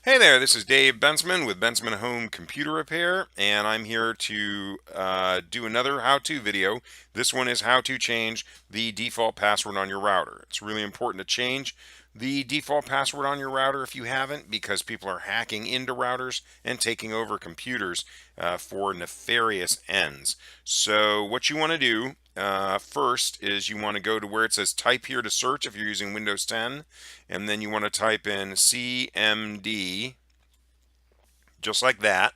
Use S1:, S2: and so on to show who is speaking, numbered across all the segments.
S1: Hey there, this is Dave Bensman with Bensman Home Computer Repair, and I'm here to do another how-to video. This one is how to change the default password on your router. It's really important to change the default password on your router if you haven't, because people are hacking into routers and taking over computers for nefarious ends. So what you want to do first is you want to go to where it says type here to search if you're using Windows 10, and then you want to type in CMD just like that.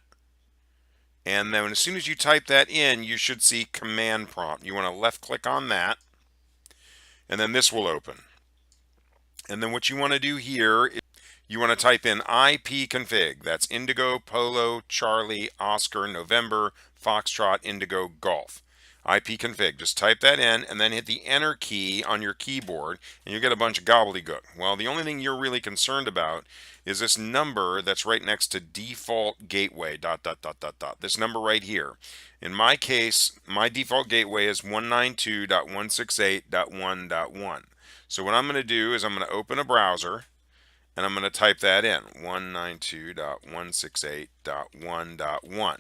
S1: And then as soon as you type that in, you should see command prompt. You want to left click on that, and then this will open. And then what you want to do here is you want to type in ipconfig. That's Indigo Polo Charlie Oscar November Foxtrot Indigo Golf. ipconfig. Just type that in and then hit the enter key on your keyboard and you get a bunch of gobbledygook. Well, the only thing you're really concerned about is this number that's right next to default gateway dot dot dot dot dot. This number right here. In my case, my default gateway is 192.168.1.1. So what I'm going to do is I'm going to open a browser and I'm going to type that in 192.168.1.1.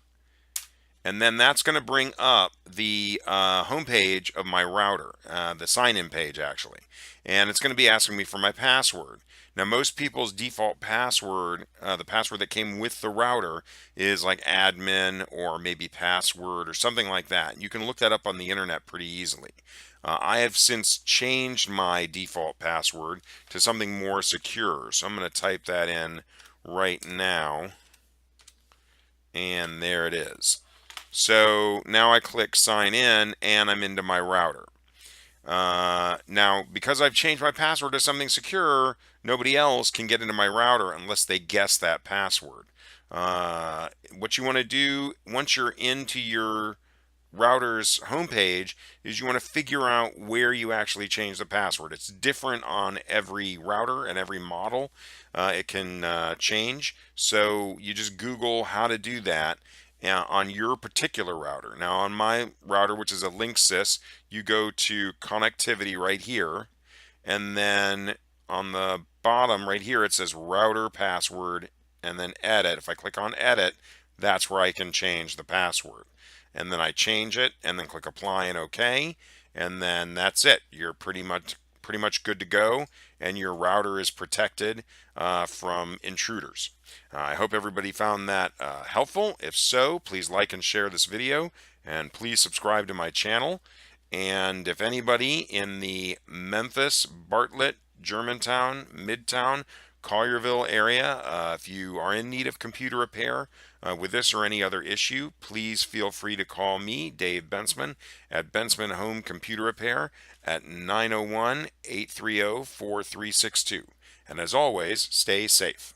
S1: And then that's going to bring up the home page of my router, the sign-in page actually. And it's going to be asking me for my password. Now most people's default password, the password that came with the router, is like admin or maybe password or something like that. You can look that up on the internet pretty easily. I have since changed my default password to something more secure. So I'm going to type that in right now. And there it is. So now I click sign in and I'm into my router. Now, because I've changed my password to something secure, nobody else can get into my router unless they guess that password. What you want to do once you're into your router's homepage is you want to figure out where you actually change the password. It's different on every router and every model. It can change. So you just Google how to do that on your particular router. Now on my router, which is a Linksys, you go to connectivity right here, and then on the bottom right here it says router password and then edit. If I click on edit, that's where I can change the password. And then I change it and then click apply and OK, and then that's it. You're pretty much good to go, and your router is protected from intruders. I hope everybody found that helpful. If so, please like and share this video, and please subscribe to my channel. And if anybody in the Memphis, Bartlett, Germantown, Midtown, Collierville area, if you are in need of computer repair with this or any other issue, please feel free to call me, Dave Bensman, at Bensman Home Computer Repair at 901-830-4362. And as always, stay safe.